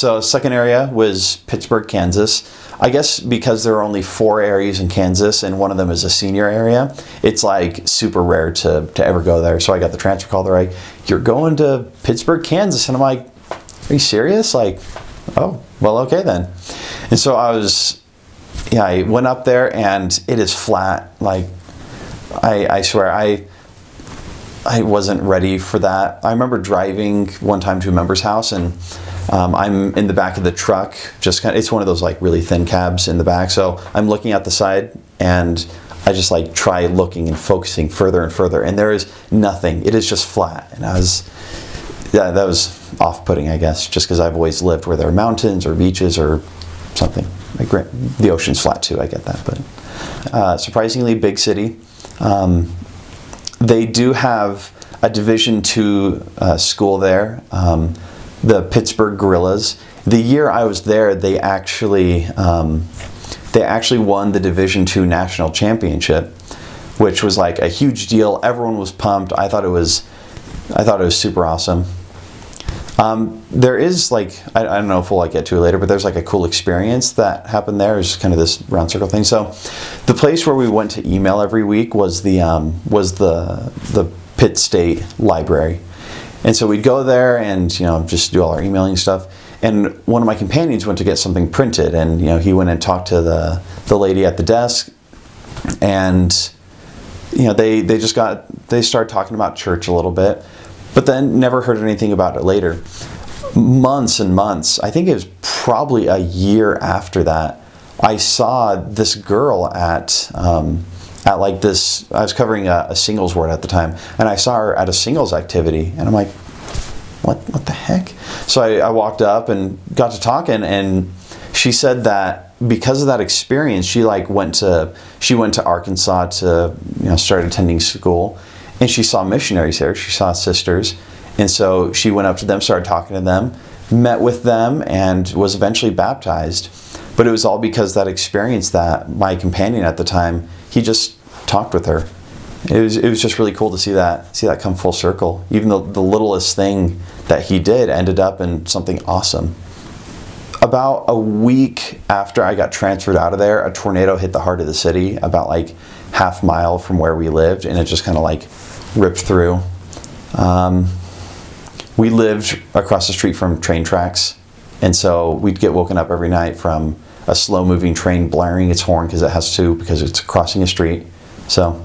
So second area was Pittsburg, Kansas. I guess because there are only 4 areas in Kansas and one of them is a senior area, it's like super rare to ever go there. So I got the transfer call. They're like, "You're going to Pittsburg, Kansas." And I'm like, "Are you serious?" Like, "Oh, well, okay then." And so I went up there and it is flat. Like, I swear, I wasn't ready for that. I remember driving one time to a member's house and I'm in the back of the truck, it's one of those like really thin cabs in the back. So I'm looking at the side and I just like try looking and focusing further and further and there is nothing. It is just flat. And that was off-putting, I guess, just because I've always lived where there are mountains or beaches or something. Like the ocean's flat too, I get that. But surprisingly big city. They do have a Division II school there. The Pittsburgh Gorillas. The year I was there, they actually won the Division II national championship, which was like a huge deal. Everyone was pumped. I thought it was super awesome. There is like, I don't know if we'll like get to it later, but there's like a cool experience that happened there. It's kind of this round circle thing. So the place where we went to email every week was the Pitt State Library. And so we'd go there and, just do all our emailing stuff. And one of my companions went to get something printed and, he went and talked to the lady at the desk and, they started talking about church a little bit, but then never heard anything about it later. Months and months, I think it was probably a year after that, I saw this girl at like this, I was covering a singles ward at the time, and I saw her at a singles activity, and I'm like, what the heck? So I walked up and got to talking, and she said that because of that experience, she went to Arkansas to start attending school, and she saw missionaries there. She saw sisters, and so she went up to them, started talking to them, met with them, and was eventually baptized. But it was all because that experience that my companion at the time, he just talked with her. It was just really cool to see that come full circle. Even the littlest thing that he did ended up in something awesome. About a week after I got transferred out of there, a tornado hit the heart of the city about like half mile from where we lived, and it just kind of like ripped through. We lived across the street from train tracks, and so we'd get woken up every night from a slow moving train blaring its horn because it's crossing a street. So